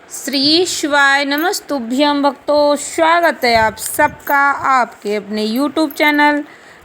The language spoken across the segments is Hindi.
श्री शिवाय नमस्तुभ्यं भक्तों, स्वागत है आप सबका आपके अपने YouTube चैनल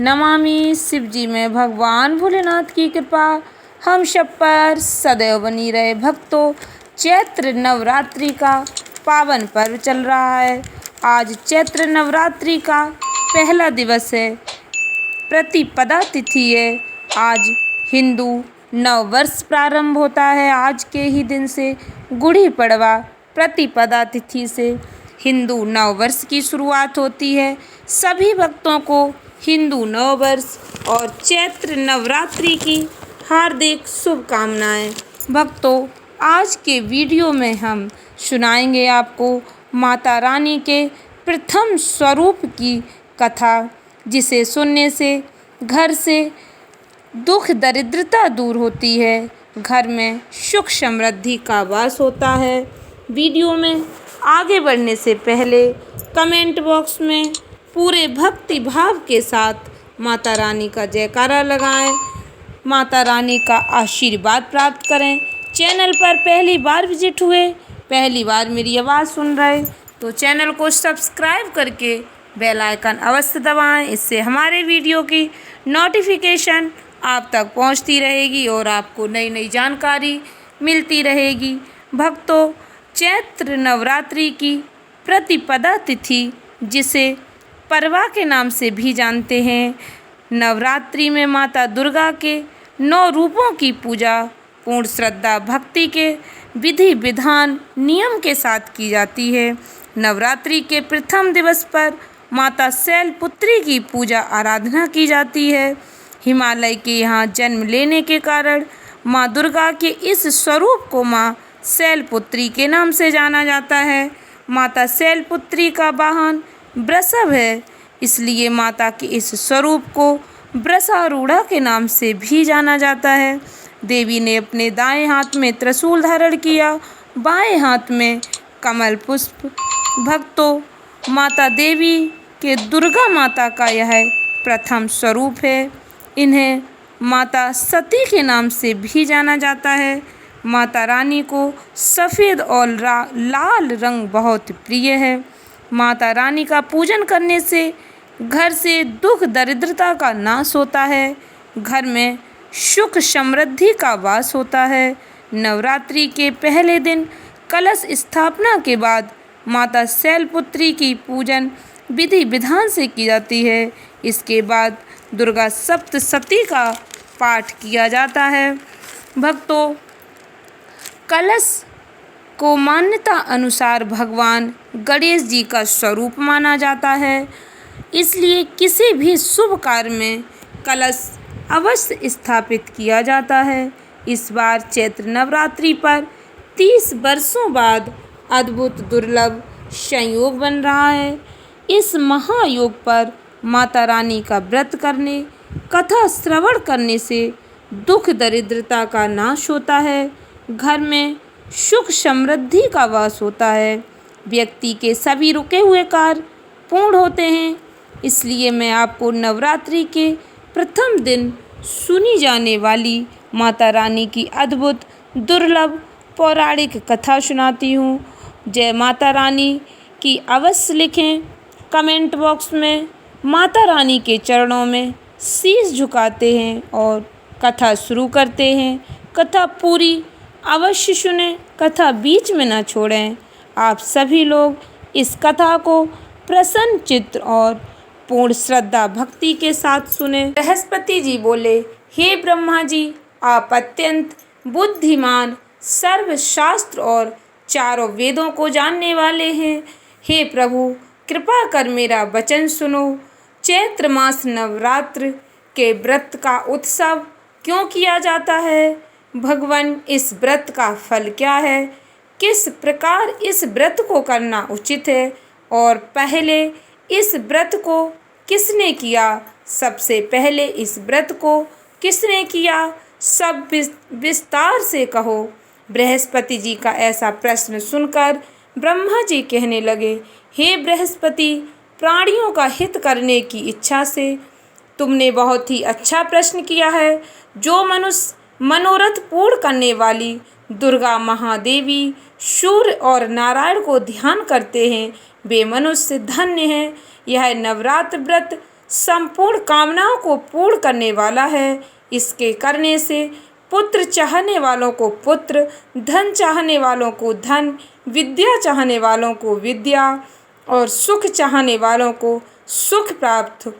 नमामि शिवजी में। भगवान भोलेनाथ की कृपा हम सब पर सदैव बनी रहे। भक्तों, चैत्र नवरात्रि का पावन पर्व चल रहा है। आज चैत्र नवरात्रि का पहला दिवस है, प्रतिपदा तिथि है। आज हिंदू नव वर्ष प्रारंभ होता है। आज के ही दिन से गुड़ी पड़वा प्रतिपदा तिथि से हिंदू नव वर्ष की शुरुआत होती है। सभी भक्तों को हिंदू नव वर्ष और चैत्र नवरात्रि की हार्दिक शुभकामनाएं। भक्तों, आज के वीडियो में हम सुनाएंगे आपको माता रानी के प्रथम स्वरूप की कथा, जिसे सुनने से घर से दुख दरिद्रता दूर होती है, घर में सुख समृद्धि का वास होता है। वीडियो में आगे बढ़ने से पहले कमेंट बॉक्स में पूरे भक्ति भाव के साथ माता रानी का जयकारा लगाएं, माता रानी का आशीर्वाद प्राप्त करें। चैनल पर पहली बार विजिट हुए, पहली बार मेरी आवाज़ सुन रहे तो चैनल को सब्सक्राइब करके बेल आइकन अवश्य दबाएं। इससे हमारे वीडियो की नोटिफिकेशन आप तक पहुंचती रहेगी और आपको नई नई जानकारी मिलती रहेगी। भक्तों, चैत्र नवरात्रि की प्रतिपदा तिथि, जिसे परवा के नाम से भी जानते हैं, नवरात्रि में माता दुर्गा के 9 रूपों की पूजा पूर्ण श्रद्धा भक्ति के विधि विधान नियम के साथ की जाती है। नवरात्रि के प्रथम दिवस पर माता शैलपुत्री की पूजा आराधना की जाती है। हिमालय के यहाँ जन्म लेने के कारण माँ दुर्गा के इस स्वरूप को माँ शैलपुत्री के नाम से जाना जाता है। माता शैलपुत्री का वाहन वृषभ है, इसलिए माता के इस स्वरूप को वृषारूढ़ा के नाम से भी जाना जाता है। देवी ने अपने दाएं हाथ में त्रिशूल धारण किया, बाएं हाथ में कमल पुष्प। भक्तों, माता देवी के दुर्गा माता का यह प्रथम स्वरूप है। इन्हें माता सती के नाम से भी जाना जाता है। माता रानी को सफ़ेद और लाल रंग बहुत प्रिय है। माता रानी का पूजन करने से घर से दुख दरिद्रता का नाश होता है, घर में सुख समृद्धि का वास होता है। नवरात्रि के पहले दिन कलश स्थापना के बाद माता शैलपुत्री की पूजन विधि विधान से की जाती है। इसके बाद दुर्गा सप्तशती का पाठ किया जाता है। भक्तों, कलश को मान्यता अनुसार भगवान गणेश जी का स्वरूप माना जाता है, इसलिए किसी भी शुभ कार्य में कलश अवश्य स्थापित किया जाता है। इस बार चैत्र नवरात्रि पर 30 वर्षों बाद अद्भुत दुर्लभ संयोग बन रहा है। इस महायोग पर माता रानी का व्रत करने, कथा श्रवण करने से दुख दरिद्रता का नाश होता है, घर में सुख समृद्धि का वास होता है, व्यक्ति के सभी रुके हुए कार्य पूर्ण होते हैं। इसलिए मैं आपको नवरात्रि के प्रथम दिन सुनी जाने वाली माता रानी की अद्भुत दुर्लभ पौराणिक कथा सुनाती हूँ। जय माता रानी की अवश्य लिखें कमेंट बॉक्स में। माता रानी के चरणों में शीश झुकाते हैं और कथा शुरू करते हैं। कथा पूरी अवश्य सुनें, कथा बीच में न छोड़ें। आप सभी लोग इस कथा को प्रसन्न चित्त और पूर्ण श्रद्धा भक्ति के साथ सुने। बृहस्पति जी बोले, हे ब्रह्मा जी, आप अत्यंत बुद्धिमान, सर्वशास्त्र और चारों वेदों को जानने वाले हैं। हे प्रभु, कृपा कर मेरा वचन सुनो। चैत्र मास नवरात्र के व्रत का उत्सव क्यों किया जाता है? भगवान, इस व्रत का फल क्या है? किस प्रकार इस व्रत को करना उचित है? और पहले इस व्रत को किसने किया? सबसे पहले इस व्रत को किसने किया? सब विस्तार से कहो। बृहस्पति जी का ऐसा प्रश्न सुनकर ब्रह्मा जी कहने लगे, हे बृहस्पति, प्राणियों का हित करने की इच्छा से तुमने बहुत ही अच्छा प्रश्न किया है। जो मनुष्य मनोरथ पूर्ण करने वाली दुर्गा महादेवी सूर्य और नारायण को ध्यान करते हैं वे मनुष्य धन्य हैं। यह नवरात्र व्रत संपूर्ण कामनाओं को पूर्ण करने वाला है। इसके करने से पुत्र चाहने वालों को पुत्र, धन चाहने वालों को धन, विद्या चाहने वालों को विद्या और सुख चाहने वालों को सुख प्राप्त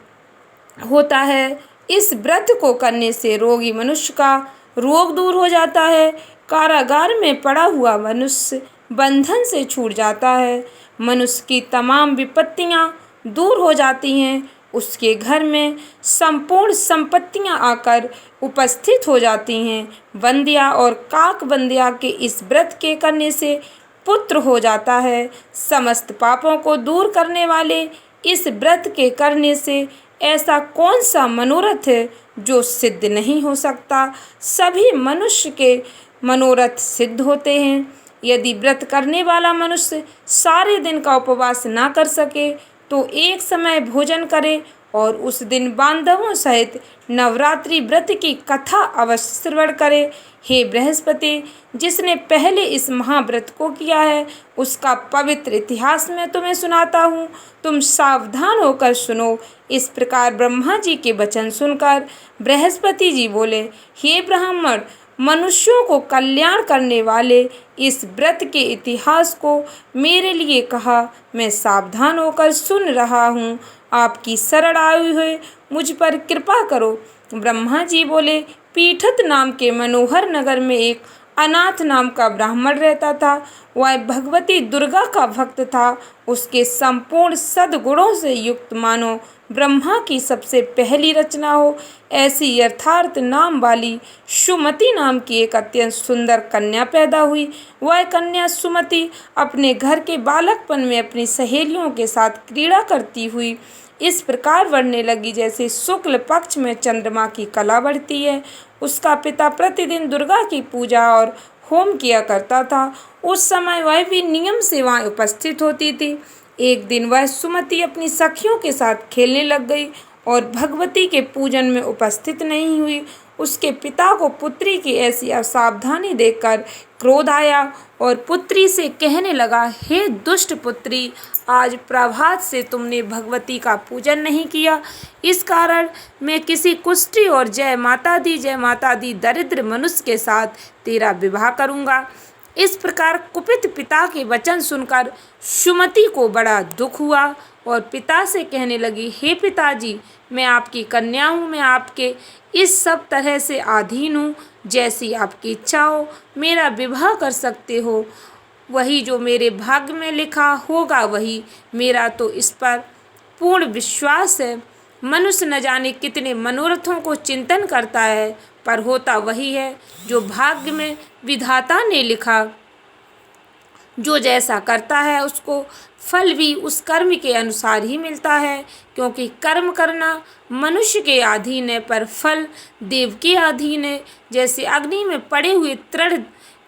होता है। इस व्रत को करने से रोगी मनुष्य का रोग दूर हो जाता है। कारागार में पड़ा हुआ मनुष्य बंधन से छूट जाता है। मनुष्य की तमाम विपत्तियां दूर हो जाती हैं। उसके घर में संपूर्ण संपत्तियां आकर उपस्थित हो जाती हैं। बंदिया और काक बंदिया के इस व्रत के करने से पुत्र हो जाता है। समस्त पापों को दूर करने वाले इस व्रत के करने से ऐसा कौन सा मनोरथ है जो सिद्ध नहीं हो सकता। सभी मनुष्य के मनोरथ सिद्ध होते हैं। यदि व्रत करने वाला मनुष्य सारे दिन का उपवास ना कर सके तो एक समय भोजन करे और उस दिन बांधवों सहित नवरात्रि व्रत की कथा अवश्य श्रवण करे। हे बृहस्पति, जिसने पहले इस महाव्रत को किया है उसका पवित्र इतिहास मैं तुम्हें सुनाता हूँ। तुम सावधान होकर सुनो। इस प्रकार ब्रह्मा जी के वचन सुनकर बृहस्पति जी बोले, हे ब्राह्मण, मनुष्यों को कल्याण करने वाले इस व्रत के इतिहास को मेरे लिए कहा। मैं सावधान होकर सुन रहा हूँ। आपकी शरण आई हुई मुझ पर कृपा करो। ब्रह्मा जी बोले, पीठत नाम के मनोहर नगर में एक अनाथ नाम का ब्राह्मण रहता था। वह भगवती दुर्गा का भक्त था। उसके संपूर्ण सद्गुणों से युक्त मानो ब्रह्मा की सबसे पहली रचना हो ऐसी यथार्थ नाम वाली सुमति नाम की एक अत्यंत सुंदर कन्या पैदा हुई। वह कन्या सुमति अपने घर के बालकपन में अपनी सहेलियों के साथ क्रीड़ा करती हुई इस प्रकार बढ़ने लगी जैसे शुक्ल पक्ष में चंद्रमा की कला बढ़ती है। उसका पिता प्रतिदिन दुर्गा की पूजा और होम किया करता था। उस समय वह भी नियम से वहाँ उपस्थित होती थी। एक दिन वह सुमति अपनी सखियों के साथ खेलने लग गई और भगवती के पूजन में उपस्थित नहीं हुई। उसके पिता को पुत्री की ऐसी असावधानी देखकर क्रोध आया और पुत्री से कहने लगा, हे दुष्ट पुत्री, आज प्रभात से तुमने भगवती का पूजन नहीं किया। इस कारण मैं किसी कुष्ठी और जय माता दी दरिद्र मनुष्य के साथ तेरा विवाह करूँगा। इस प्रकार कुपित पिता के वचन सुनकर सुमति को बड़ा दुख हुआ और पिता से कहने लगी, हे पिताजी, मैं आपकी कन्या हूँ। मैं आपके इस सब तरह से अधीन हूँ। जैसी आपकी इच्छा हो मेरा विवाह कर सकते हो। वही जो मेरे भाग्य में लिखा होगा वही। मेरा तो इस पर पूर्ण विश्वास है। मनुष्य न जाने कितने मनोरथों को चिंतन करता है, पर होता वही है जो भाग्य में विधाता ने लिखा। जो जैसा करता है उसको फल भी उस कर्म के अनुसार ही मिलता है, क्योंकि कर्म करना मनुष्य के अधीन है पर फल देव के अधीन है। जैसे अग्नि में पड़े हुए तृण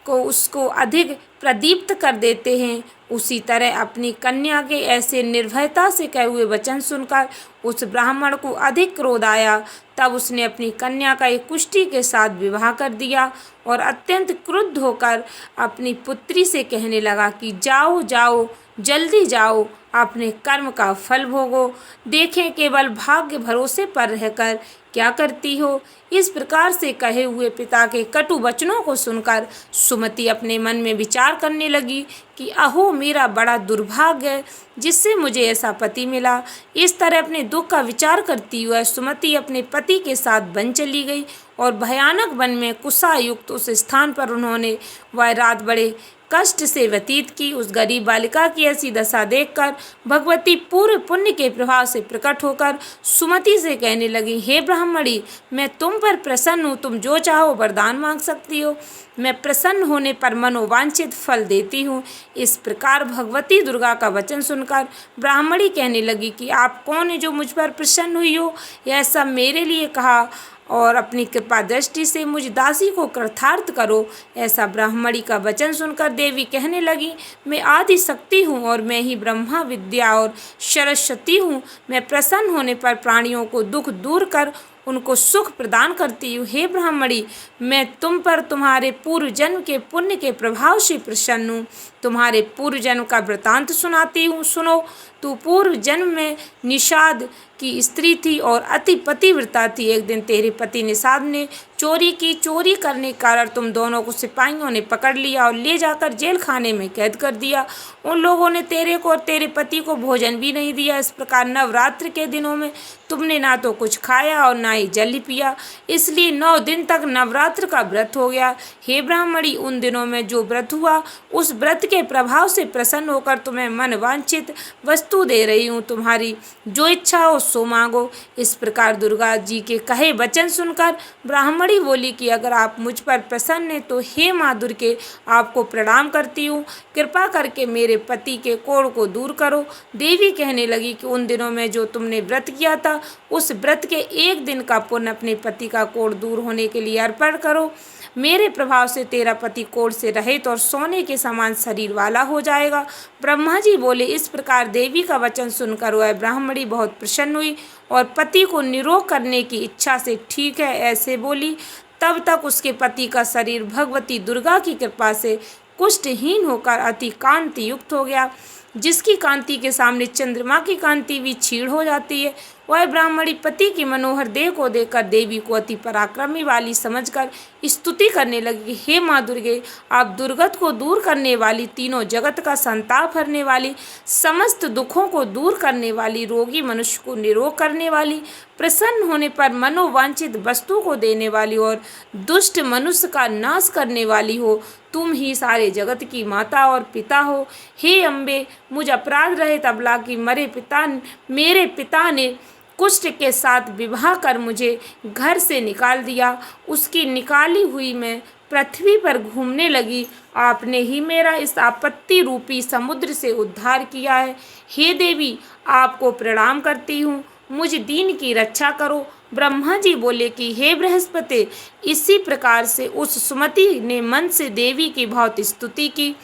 को उसको अधिक प्रदीप्त कर देते हैं, उसी तरह अपनी कन्या के ऐसे निर्भयता से कहे हुए वचन सुनकर उस ब्राह्मण को अधिक क्रोध आया। तब उसने अपनी कन्या का एक कुष्ठी के साथ विवाह कर दिया और अत्यंत क्रुद्ध होकर अपनी पुत्री से कहने लगा कि जाओ जाओ, जल्दी जाओ, अपने कर्म का फल भोगो। देखें केवल भाग्य भरोसे पर रहकर क्या करती हो। इस प्रकार से कहे हुए पिता के कटु वचनों को सुनकर सुमति अपने मन में विचार करने लगी कि अहो, मेरा बड़ा दुर्भाग्य है जिससे मुझे ऐसा पति मिला। इस तरह अपने दुख का विचार करती हुई सुमति अपने पति के साथ वन चली गई और भयानक वन में कुशा युक्त उस स्थान पर उन्होंने वह रात बड़े कष्ट से व्यतीत की। उस गरीब बालिका की ऐसी दशा देखकर भगवती पूर्व पुण्य के प्रभाव से प्रकट होकर सुमति से कहने लगी, हे ब्राह्मणी, मैं तुम पर प्रसन्न हूँ। तुम जो चाहो वरदान मांग सकती हो। मैं प्रसन्न होने पर मनोवांछित फल देती हूँ। इस प्रकार भगवती दुर्गा का वचन सुनकर ब्राह्मणी कहने लगी कि आप कौन है जो मुझ पर प्रसन्न हुई हो। यह सब मेरे लिए कहा और अपनी कृपा दृष्टि से मुझ दासी को कृतार्थ करो। ऐसा ब्राह्मणी का वचन सुनकर देवी कहने लगी, मैं आदि शक्ति हूँ और मैं ही ब्रह्मा विद्या और सरस्वती हूँ। मैं प्रसन्न होने पर प्राणियों को दुख दूर कर उनको सुख प्रदान करती हूँ। हे ब्राह्मणी, मैं तुम पर तुम्हारे पूर्व जन्म के पुण्य के प्रभाव से प्रसन्न हूँ। तुम्हारे पूर्व जन्म का वृतांत सुनाती हूँ, सुनो। तू पूर्व जन्म में निषाद की स्त्री थी और अति पतिव्रता थी। एक दिन तेरे पति निषाद ने चोरी की। चोरी करने के कारण तुम दोनों को सिपाहियों ने पकड़ लिया और ले जाकर जेल खाने में कैद कर दिया। उन लोगों ने तेरे को और तेरे पति को भोजन भी नहीं दिया। इस प्रकार नवरात्र के दिनों में तुमने ना तो कुछ खाया और ना ही जल पिया, इसलिए 9 दिन तक नवरात्र का व्रत हो गया। हे ब्राह्मणी, उन दिनों में जो व्रत हुआ उस व्रत के प्रभाव से प्रसन्न होकर तुम्हें मन वांछित वस्तु दे रही हूँ। तुम्हारी जो इच्छा हो सो मांगो। इस प्रकार दुर्गा जी के कहे वचन सुनकर ब्राह्मणी बोली कि अगर आप मुझ पर प्रसन्न हैं तो हे माँ दुर्गे, आपको प्रणाम करती हूँ। कृपा करके मेरे पति के कोढ़ को दूर करो। देवी कहने लगी कि उन दिनों में जो तुमने व्रत किया था उस व्रत के 1 दिन का पुण्य अपने पति का कोढ़ दूर होने के लिए अर्पण करो। मेरे प्रभाव से तेरा पति कोढ़ से रहित और सोने के समान शरीर वाला हो जाएगा। ब्रह्मा जी बोले। इस प्रकार देवी का वचन सुनकर वह ब्राह्मणी बहुत प्रसन्न हुई और पति को निरोग करने की इच्छा से ठीक है ऐसे बोली। तब तक उसके पति का शरीर भगवती दुर्गा की कृपा से कुष्ठहीन होकर अति कांति युक्त हो गया, जिसकी कांति के सामने चंद्रमा की कांति भी क्षीण हो जाती है। वह ब्राह्मणी पति की मनोहर देह को देखकर देवी को अति पराक्रमी वाली समझकर स्तुति करने लगी। हे माँ दुर्गे, आप दुर्गत को दूर करने वाली, तीनों जगत का संताप हरने वाली, समस्त दुखों को दूर करने वाली, रोगी मनुष्य को निरोग करने वाली, प्रसन्न होने पर मनोवांछित वस्तु को देने वाली और दुष्ट मनुष्य का नाश करने वाली हो। तुम ही सारे जगत की माता और पिता हो। हे अम्बे, मुझ अपराध रहित अबला की मेरे पिता ने कुष्ठ के साथ विवाह कर मुझे घर से निकाल दिया। उसकी निकाली हुई मैं पृथ्वी पर घूमने लगी। आपने ही मेरा इस आपत्ति रूपी समुद्र से उद्धार किया है। हे देवी, आपको प्रणाम करती हूँ, मुझ दीन की रक्षा करो। ब्रह्मा जी बोले कि हे बृहस्पति, इसी प्रकार से उस सुमति ने मन से देवी की बहुत स्तुति की।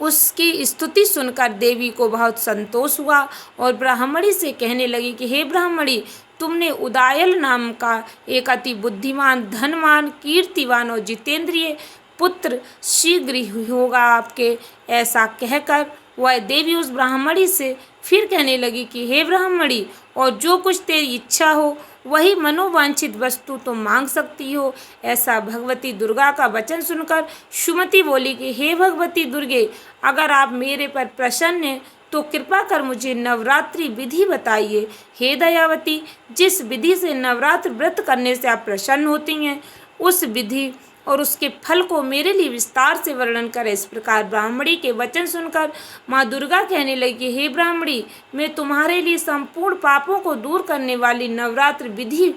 उसकी स्तुति सुनकर देवी को बहुत संतोष हुआ और ब्राह्मणी से कहने लगी कि हे ब्राह्मणी, तुमने उदायल नाम का एक अति बुद्धिमान, धनवान, कीर्तिवान और जितेंद्रिय पुत्र शीघ्र ही होगा आपके। ऐसा कहकर वह देवी उस ब्राह्मणी से फिर कहने लगी कि हे ब्राह्मणी, और जो कुछ तेरी इच्छा हो वही मनोवांछित वस्तु तुम मांग सकती हो। ऐसा भगवती दुर्गा का वचन सुनकर सुमति बोली कि हे भगवती दुर्गे, अगर आप मेरे पर प्रसन्न हैं तो कृपा कर मुझे नवरात्रि विधि बताइए। हे दयावती, जिस विधि से नवरात्र व्रत करने से आप प्रसन्न होती हैं उस विधि और उसके फल को मेरे लिए विस्तार से वर्णन करें। इस प्रकार ब्राह्मणी के वचन सुनकर माँ दुर्गा कहने लगी, हे ब्राह्मणी, मैं तुम्हारे लिए संपूर्ण पापों को दूर करने वाली नवरात्र विधि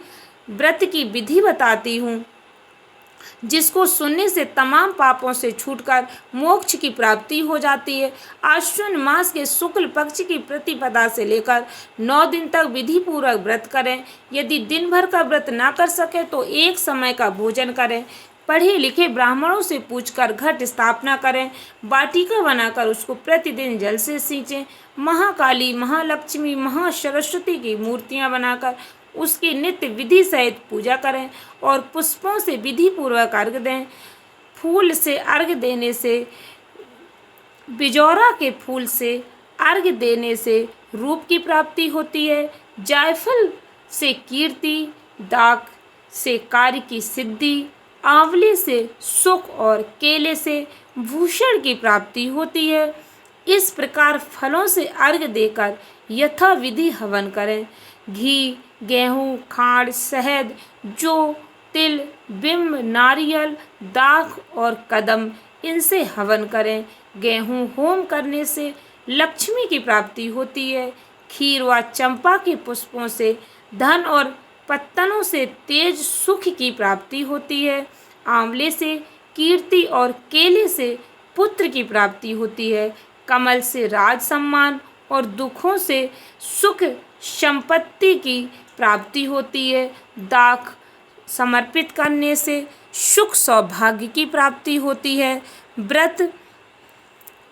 व्रत की विधि बताती हूँ, जिसको सुनने से तमाम पापों से छूटकर मोक्ष की प्राप्ति हो जाती है। आश्विन मास के शुक्ल पक्ष की प्रतिपदा से लेकर 9 दिन तक विधि पूर्वक व्रत करें। यदि दिन भर का व्रत ना कर सके तो एक समय का भोजन करें। पढ़े लिखे ब्राह्मणों से पूछकर घट स्थापना करें। वाटिका बनाकर उसको प्रतिदिन जल से सींचें। महाकाली, महालक्ष्मी, महासरस्वती की मूर्तियां बनाकर उसकी नित्य विधि सहित पूजा करें और पुष्पों से विधि पूर्वक अर्घ दें। फूल से अर्घ देने से, बिजौरा के फूल से अर्घ देने से रूप की प्राप्ति होती है। जायफल से कीर्ति, दाक से कार्य की सिद्धि, आंवले से सुख और केले से भूषण की प्राप्ति होती है। इस प्रकार फलों से अर्घ देकर यथा विधि हवन करें। घी, गेहूँ, खांड, शहद, जौ, तिल, बिंब, नारियल, दाख और कदम, इनसे हवन करें। गेहूँ होम करने से लक्ष्मी की प्राप्ति होती है। खीर व चंपा के पुष्पों से धन और पत्तनों से तेज सुख की प्राप्ति होती है। आंवले से कीर्ति और केले से पुत्र की प्राप्ति होती है। कमल से राज सम्मान और दुखों से सुख संपत्ति की प्राप्ति होती है। दाख समर्पित करने से सुख सौभाग्य की प्राप्ति होती है। व्रत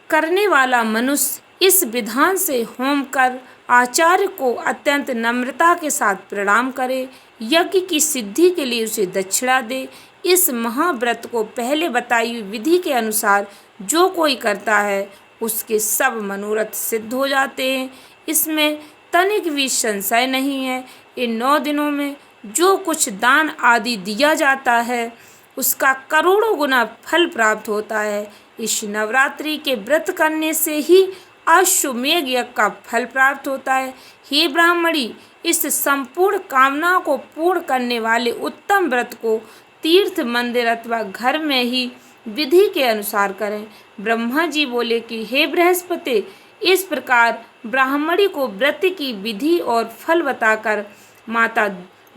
करने वाला मनुष्य इस विधान से होम कर आचार्य को अत्यंत नम्रता के साथ प्रणाम करे, यज्ञ की सिद्धि के लिए उसे दक्षिणा दे। इस महाव्रत को पहले बताई हुई विधि के अनुसार जो कोई करता है उसके सब मनोरथ सिद्ध हो जाते हैं। इसमें तनिक भी संशय नहीं है। इन 9 दिनों में जो कुछ दान आदि दिया जाता है उसका करोड़ों गुना फल प्राप्त होता है। इस नवरात्रि के व्रत करने से ही अश्वमेध यज्ञ का फल प्राप्त होता है। हे ब्राह्मणी, इस संपूर्ण कामना को पूर्ण करने वाले उत्तम व्रत को तीर्थ, मंदिर अथवा घर में ही विधि के अनुसार करें। ब्रह्मा जी बोले कि हे बृहस्पति, इस प्रकार ब्राह्मणी को व्रत की विधि और फल बताकर माता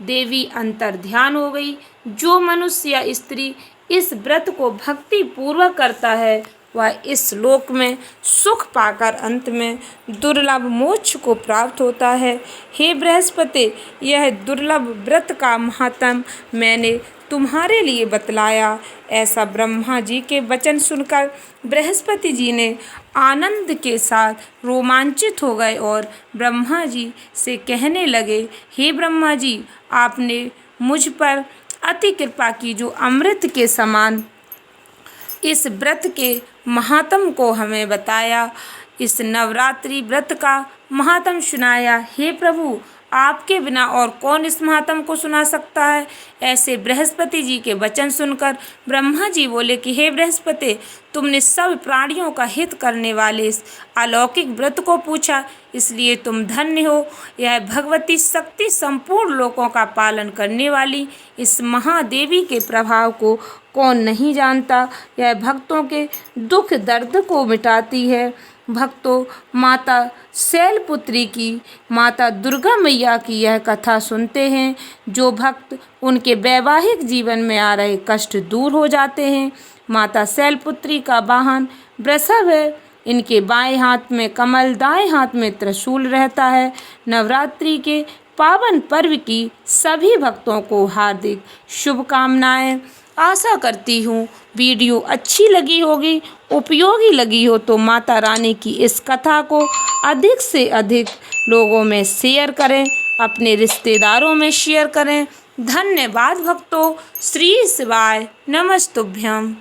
देवी अंतर ध्यान हो गई। जो मनुष्य या स्त्री इस व्रत को भक्ति पूर्वक करता है वह इस लोक में सुख पाकर अंत में दुर्लभ मोक्ष को प्राप्त होता है। हे बृहस्पति, यह दुर्लभ व्रत का महात्म मैंने तुम्हारे लिए बतलाया। ऐसा ब्रह्मा जी के वचन सुनकर बृहस्पति जी ने आनंद के साथ रोमांचित हो गए और ब्रह्मा जी से कहने लगे, हे ब्रह्मा जी, आपने मुझ पर अति कृपा की जो अमृत के समान इस व्रत के महात्म को हमें बताया, इस नवरात्रि व्रत का महात्म सुनाया। हे प्रभु, आपके बिना और कौन इस महात्म को सुना सकता है। ऐसे बृहस्पति जी के वचन सुनकर ब्रह्मा जी बोले कि हे बृहस्पति, तुमने सब प्राणियों का हित करने वाले इस अलौकिक व्रत को पूछा, इसलिए तुम धन्य हो। यह भगवती शक्ति संपूर्ण लोकों का पालन करने वाली इस महादेवी के प्रभाव को कौन नहीं जानता। यह भक्तों के दुख दर्द को मिटाती है। भक्तों, माता शैलपुत्री की, माता दुर्गा मैया की यह कथा सुनते हैं। जो भक्त उनके वैवाहिक जीवन में आ रहे कष्ट दूर हो जाते हैं। माता शैलपुत्री का वाहन वृषभ है। इनके बाएं हाथ में कमल, दाएं हाथ में त्रिशूल रहता है। नवरात्रि के पावन पर्व की सभी भक्तों को हार्दिक शुभकामनाएं। आशा करती हूँ वीडियो अच्छी लगी होगी, उपयोगी लगी हो तो माता रानी की इस कथा को अधिक से अधिक लोगों में शेयर करें, अपने रिश्तेदारों में शेयर करें। धन्यवाद भक्तों। श्री शिवाय नमस्तुभ्यम।